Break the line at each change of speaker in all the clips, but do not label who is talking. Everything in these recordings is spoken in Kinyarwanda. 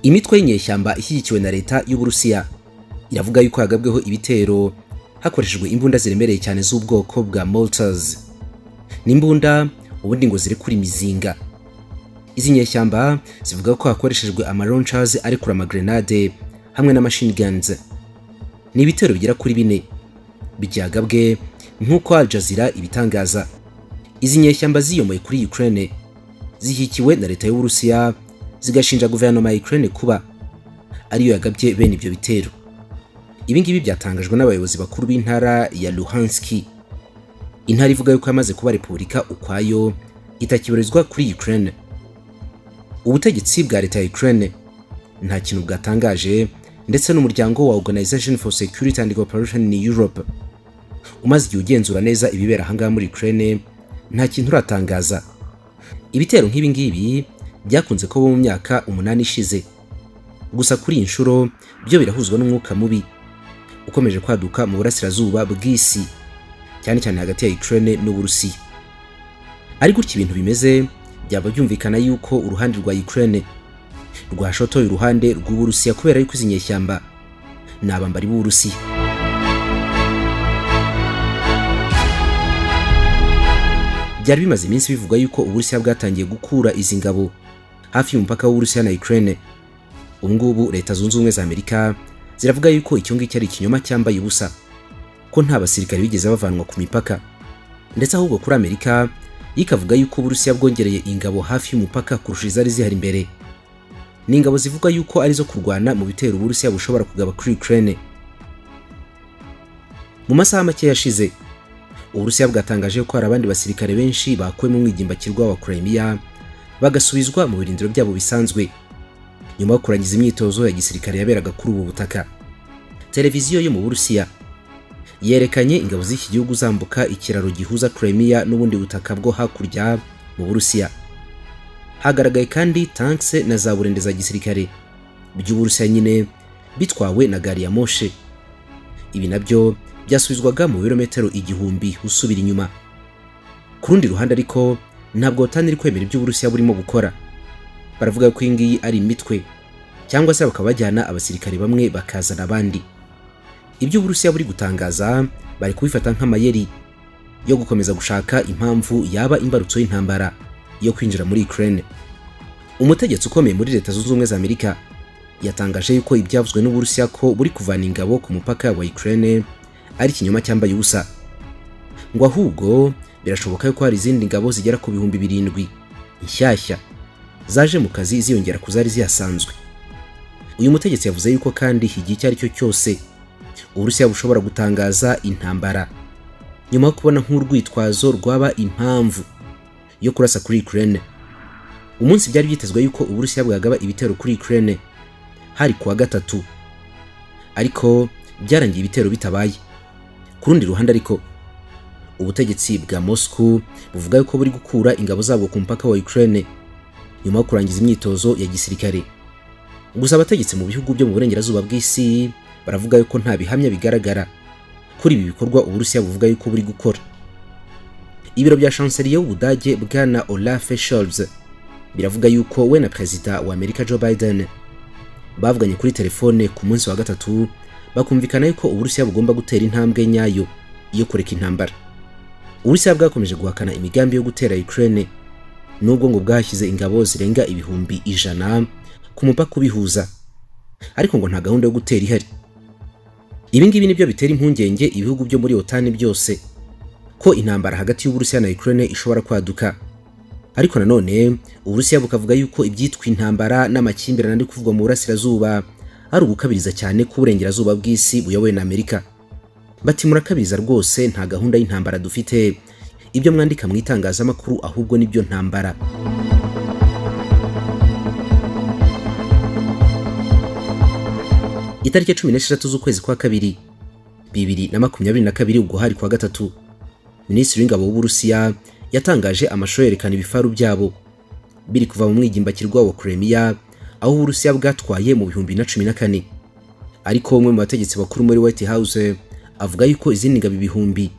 Imitwe y'inyeshyamba ishyigikiwe na leta y'Uburusiya iravuga yuko hagabweho ibitero hakoreshejwe imbunda ziremereye cyane z'ubwoko bwa mortars. N'imbunda ubundi ngo ziri kuri mizinga. Izi nyeshyamba zivuga ko hakoreshejwe launchers ari kuri amagrenade hamwe na machine guns. Ni ibitero bigera kuri 4 byagabwe nk'uko Al Jazeera ibitangaza. Izi nyeshyamba ziyomoye kuri Ukraine zihikiwe na leta y'Uburusiya zigashinja guverinoma ya Ukraine kuba ariyo yagabye bene ibyo bitero. Ibi ngibi byatangajwe n'abayobozi bakuru b'intara ya Luhansk. Intara ivuga yuko yamaze kuba repubulika ukwayo itakibarizwa kuri Ukraine. Ubutegetsi bwa leta ya Ukraine nta kintu bwatangaje, ndetse n'umuryango wa Organization for Security and Cooperation in Europe umaze igihe ugenzura neza ibibera ahangaha muri Ukraine nta kintu uratangaza. Ibitero nk'ibi ngibi byakunze kuba mu myaka 8 ishize, gusa kuri inshuro byo birahuzwa n'umwuka mubi ukomeje kwaduka mu burasirazuba bw'isi, cyane cyane hagati ya Ukraine n'Uburusiya. Ari gutya ibintu bimeze, byaba byumvikana yuko uruhande rwa Ukraine rwashotoye uruhande rw'Uburusiya kubera yuko izi nyeshyamba n'abambari b'Uburusiya. Byari bimaze iminsi bivugwa yuko Uburusiya bwatangiye gukura izi ngabo hafi y'umupaka w'Uburusiya na Ukraine. Ubungubu leta zunze ubumwe za Amerika ziravuga yuko icyo ngicyo ari ikinyoma cyambaye ubusa, ko nta basirikare bigeze bavanwa ku mipaka, ndetse ahubwo kuri Amerika ikavuga yuko Uburusiya bwongereye ingabo hafi y'umupaka kurusha izari zihari imbere. Ni ingabo zivuga yuko arizo kurwana mu bitero Uburusiya bushobora kugaba kuri Ukraine. Mu masaha make yashize Uburusiya bwatangaje ko hari abandi basirikare benshi bakuwe mu mwigimbakirwa wa Crimea bagasubizwa mu birindiro byabo bisanzwe nyuma yo kurangiza imyitozo ya gisirikare yaberaga kuri ubu butaka. Televiziyo yo mu Burusiya yerekanye ingabo z'iki gihugu zambuka ikiraro gihuza Crimea n'ubundi butaka bwo hakurya mu Burusiya. Hagaragaye kandi tanks na za burende za gisirikare by'Uburusiya nyine bitwawe na gari ya moshe. Ibi nabyo byasubizwaga mu birometero 1000 usubira inyuma. Ku rundi ruhande ariko ntabwo OTAN iri kwemera iby'Uburusiya burimo gukora. Baravuga ko ingiyi ari imitwe, cyangwa se bakabajyana abasirikare bamwe bakazana abandi. Iby'Uburusiya buri gutangaza bari kubifata nk'amayeri yo gukomeza gushaka impamvu yaba imbarutso y'intambara yo kwinjira muri Ukraine. Umutegetsi ukomeye muri leta zunze ubumwe za Amerika yatangaje yuko ibyavuzwe n'Uburusiya ko buri kuvana ingabo ku mupaka wa Ukraine ari ikinyoma cyambaye ubusa, ngo ahubwo birashoboka yuko hari izindi ngabo zigera ku 7,000 inshyashya zaje mu kazi ziyongera kuzari zihasanzwe. Uyu mutegetsi yavuze yuko kandi igihe icyo ari cyo cyose Uburusiya bushobora gutangaza intambara nyuma yo kubona nk'urwitwazo rwaba impamvu yo kurasa kuri Ukraine. Umunsi byari byitezwe yuko Uburusiya bwagaba ibitero kuri Ukraine hari kuwa gatatu, ariko byarangiye ibitero bitabaye. Ku rundi ruhande ariko ubutegetsi bwa Moscow buvuga yuko buri gukura ingabo zabo ku mpaka wa Ukraine nyuma yo kurangiza imyitozo ya gisirikare. Gusa abategetsi mu bihugu byo mu burengerazuba bw'isi baravuga yuko nta bihamya bigaragara kuri ibi bikorwa Uburusiya buvuga yuko buri gukora. Ibiro bya chancelier y'Ubudage bwana Olaf Scholz biravuga yuko we na perezida wa Amerika Joe Biden bavuganye kuri telefone ku munsi wa gatatu, bakumvikana yuko Uburusiya bugomba gutera intambwe nyayo iyo kureka intambara. Uburusiya bwakomeje guhakana imigambi yo gutera Ukraine, nubwo ngo bwashyize ingabo zirenga 100,000 ku mupaka ubihuza, ariko ngo nta gahunda yo gutera ihari. Ibi ngibi nibyo bitera impungenge ibihugu byo muri OTAN byose ko intambara hagati y'Uburusiya na Ukraine ishobora kwaduka. Ariko nanone Uburusiya bukavuga yuko ibyitwa intambara n'amakimbirane ari kuvugwa mu burasirazuba ari ugukabiriza cyane ku burengerazuba bw'isi buyobowe na Amerika. Bati murakabiriza rwose, nta gahunda y'intambara dufite, ibyo mwandika mu itangazamakuru ahubwo nibyo ntambara. Itariki 16 z'ukwezi kwa kabiri 2022 ubwo hari kwa gatatu, Minisitiri w'ingabo w'Uburusiya yatangaje amashusho yerekana ibifaru byabo biri kuva mu mwigimbakirwa wa Crimea aho Uburusiya bwatwaye mu 2014. Ariko umwe mu bategetsi bakuru muri White House avuga yuko izindi ngabo 1000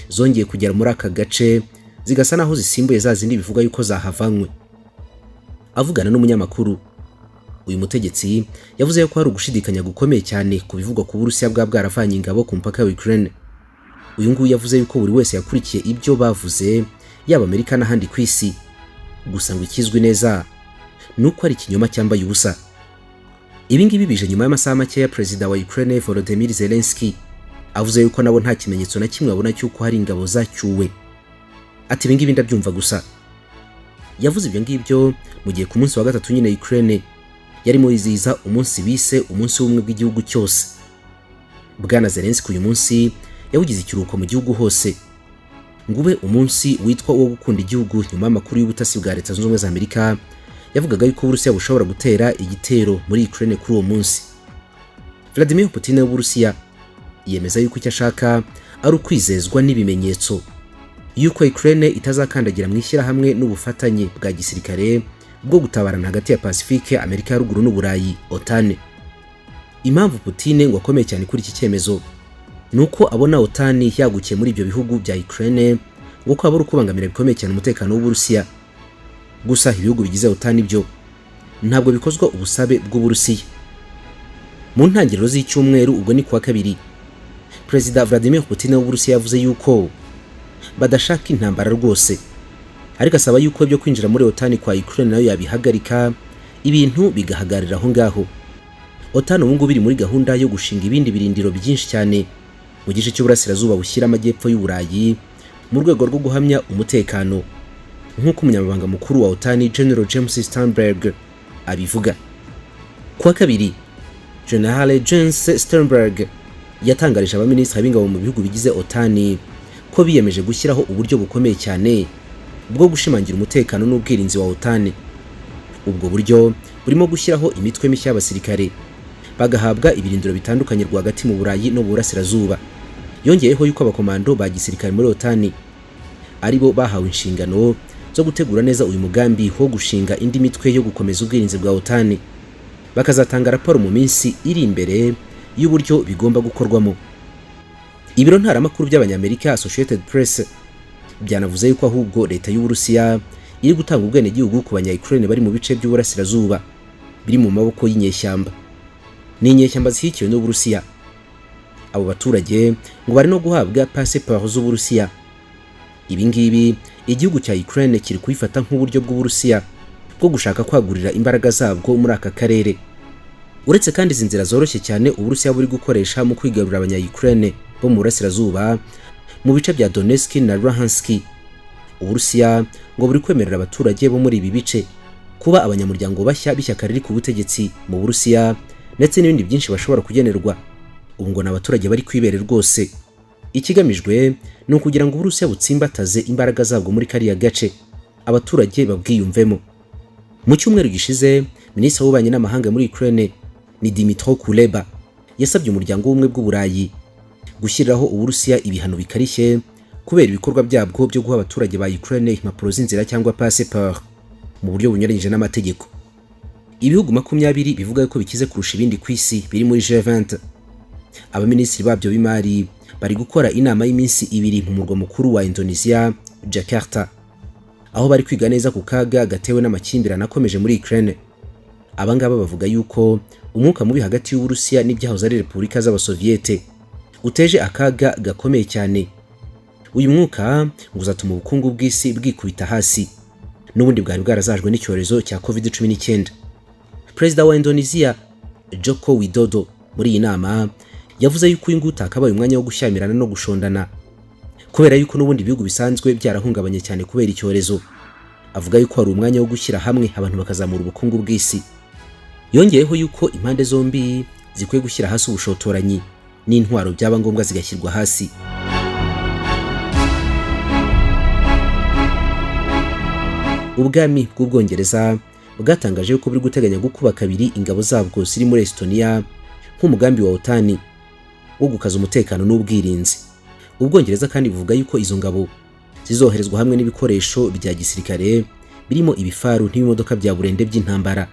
zongeye kugera muri aka gace zigasa naho zisimbuye za zindi bivuga yuko zahavanywe. Avugana n'umunyamakuru Uyu mutegetsi yavuze ko hari ugushidikanya gukomeye cyane ku bivugwa ku Burusiya bwaravanye ingabo ku mpaka wa Ukraine. Uyu nguyu yavuze yuko buri wese yakurikiye ibyo bavuze, yaba Amerika n'ahandi ku isi, gusa ngo ikizwi neza nuko ari ikinyoma cyambaye ubusa. Ibi ngibi bije nyuma y'amasaha make ya Perezida wa Ukraine Volodymyr Zelensky avuze yuko nabo nta kimenyetso na kimwe abona cy'uko hari ingabo zacyuwe. Ati ibi ngibi ndabyumva gusa. Yavuze ibyo ngibyo mu gihe ku munsi wa gatatu nyine Ukraine yarimo yizihiza umunsi bise umunsi w'ubumwe bw'igihugu cyose. Bwana Zelensky uyu munsi yawugize ikiruhuko mu gihugu hose, ngube umunsi witwa uwo gukunda igihugu nyuma y'amakuru y'ubutasi bwa Leta Zunze Ubumwe za Amerika yavugaga yuko Uburusiya bushobora gutera igitero muri Ukraine kuri uwo munsi. Vladimir Putin w'Uburusiya yemeza yuko icyo ashaka ari ukwizezwa n'ibimenyetso yuko Ukraine itazakandagira mu ishyirahamwe n'ubufatanye bwa gisirikare bwo gutabarana hagati ya Pacifique, Amerika ya ruguru n'Uburayi, OTAN. Impamvu Putin ngo akomeye cyane kuri iki cyemezo nuko abona OTAN yagukiye muri ibyo bihugu bya Ukraine ngo ko abura kubangamira bikomeye cyane umutekano w'Uburusiya. Gusa ibihugu bigize OTAN byo ntabwo bikozwa ubusabe bw'Uburusiya. Mu ntangiriro z'icyumweru, ubwo ni kuwa kabiri, Perezida Vladimir Putin w'Uburusiya yavuze yuko badashaka intambara rwose, ariko asaba yuko byo kwinjira muri OTAN kwa Ukraine nayo yabihagarika, ibintu bigahagarira aho ngaho. OTAN ubu ngubu biri muri gahunda yo gushinga ibindi birindiro byinshi cyane mu gice cy'uburasirazuba bushyira amajyepfo y'Uburayi mu rwego rwo guhamya umutekano, nk'uko umunyamabanga mukuru wa OTAN General James Stoltenberg abivuga. Kuwa kabiri, General Jens Stoltenberg yatangarije abaminisitiri b'ingabo mu bihugu bigize OTAN ko biyemeje gushyiraho uburyo bukomeye cyane bwo gushimangira umutekano n'ubwirinzi wa OTAN. Ubwo buryo burimo gushyiraho imitwe mishya y'abasirikare bagahabwa ibirindiro bitandukanye rwagati mu Burayi no burasirazuba. Yongeyeho yuko abakomando ba gisirikare muri OTAN aribo bahawe inshingano zo gutegura neza uyu mugambi wo gushinga indi mitwe yo gukomeza ubwirinzi bwa OTAN, bakazatanga raporo mu minsi iri imbere y'uburyo bigomba gukorwamo. Ibiro ntaramakuru by'Abanyamerika Associated Press byanavuze yuko ahubwo leta y'Uburusiya iri gutanga ubwenegihugu ku banya-Ukraine bari mu bice by'uburasirazuba biri mu maboko y'inyeshyamba. Ni inyeshyamba zishyigikiwe n'Uburusiya. Abo baturage ngo bari no guhabwa passport z'Uburusiya. Ibi ngibi igihugu cya Ukraine kiri kubifata nk'uburyo bw'Uburusiya bwo gushaka kwagurira imbaraga zabwo muri aka karere. Uretse kandi izi nzira zoroshye cyane Uburusiya buri gukoresha mu kwigarurira abanya-Ukraine bo mu burasirazuba mu bice bya Donetsk na Luhansk, Uburusiya ngo buri kwemerera abaturage bo muri ibi bice kuba abanyamuryango bashya b'ishyaka riri ku butegetsi mu Burusiya, ndetse n'ibindi byinshi bashobora kugenerwa. Ubu ngo n'abaturage bari kwibere rwose. Ikigamijwe ni ukugira ngo Uburusiya butsimbataze imbaraga zabwo muri kariya gace, abaturage babwiyumvemo. Mu cyumweru gishize, Minisitiri w'Ububanyi n'Amahanga muri Ukraine ni Dmytro Kuleba yasabye umuryango w'ubumwe bw'Uburayi gushyiriraho Uburusiya ibihano bikarishye kubera ibikorwa byabwo byo guha abaturage ba Ukraine impapuro z'inzira cyangwa passport mu buryo bunyuranyije n'amategeko. Ibihugu 20 bivuga ko bikize kurusha ibindi ku isi biri muri G20. Abaminisitiri babyo b'imari bari gukora inama y'iminsi 2 mu murwa mukuru wa Indonesia, Jakarta, aho bari kwiga neza ku kaga gatewe n'amakimbirane akomeje muri Ukraine. Abangaba bavuga yuko umwuka mubi hagati y'Uburusiya n'ibyahoze ari Repubulika z'Abasoviyete uteje akaga gakomeye cyane. Uyu mwuka uzatuma ubukungu bw'isi bwikubita hasi, n'ubundi bwari bwarazajwe n'icyorezo cya COVID-19. Perezida wa Indonesia Joko Widodo muri iyi nama yavuze yuko uyu nguyu utakabaye umwanya wo gushyamirana no gushondana, kubera yuko n'ubundi ibihugu bisanzwe byarahungabanye cyane kubera icyorezo. Avuga yuko hari umwanya wo gushyira hamwe abantu bakazamura ubukungu bw'isi. Yongeyeho yuko impande zombi zikwiye gushyira hasi ubushotoranyi n'intwaro byaba ngombwa zigashyirwa hasi. Ubwami bw'Ubwongereza bwatangaje yuko buri guteganya gukuba kabiri ingabo zabwo ziri muri Estonia nk'umugambi wa OTAN wo gukaza umutekano n'ubwirinzi. Ubwongereza kandi buvuga yuko izo ngabo zizoherezwa hamwe n'ibikoresho bya gisirikare birimo ibifaru n'ibimodoka bya burende by'intambara.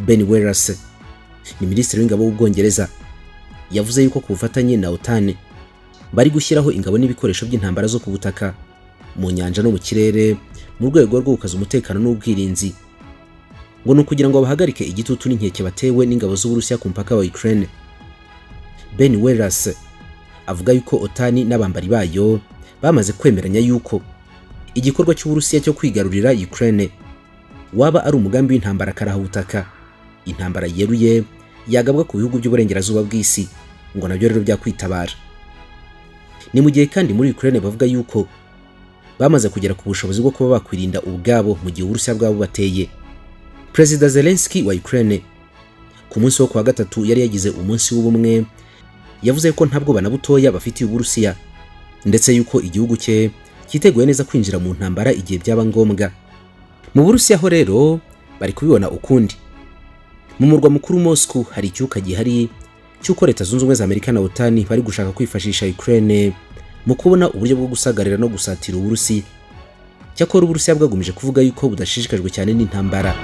Ben Wallace ni minisitiri w'ingabo w'Ubwongereza yavuze yuko ku bufatanye na OTAN bari gushyiraho ingabo n'ibikoresho by'intambara zo ku butaka, mu nyanja no mu kirere mu rwego rwo gukaza umutekano n'ubwirinzi. ngo ni ukugira ngo bahagarike igitutu n'inkeke batewe n'ingabo z'Uburusiya ku mpaka wa Ukraine. Ben Weras avuga yuko OTAN n'abambari bayo bamaze kwemeranya yuko igikorwa cy'Uburusiya cyo kwigarurira Ukraine waba ari umugambi w'intambara karahutaka, intambara yeruye yagabwa ku bihugu by'uburengerazuba bw'isi, ngo nabyo rero byakwitabara. Ni mu gihe kandi muri Ukraine bavuga yuko bamaze kugera ku bushobozi bwo kuba bakwirinda ubwabo mu gihe Uburusiya bwabo bateye. Perezida Zelensky wa Ukraine ku munsi wo kuwa gatatu yari yagize umunsi w'ubumwe, yavuze ko ntabwo bana butoya bafitiye Uburusiya, ndetse yuko igihugu cye cyiteguye neza kwinjira mu ntambara igihe byaba ngombwa. Mu Burusiya ho rero bari kubibona ukundi. Mu murwa mukuru Moscow hari icyuka gihari cy'uko Leta Zunze Ubumwe za Amerika na OTAN bari gushaka kwifashisha Ukraine mu kubona uburyo bwo gusagarira no gusatira Uburusiya. Cyakora Uburusiya bwagumije kuvuga yuko budashishikajwe cyane n'intambara.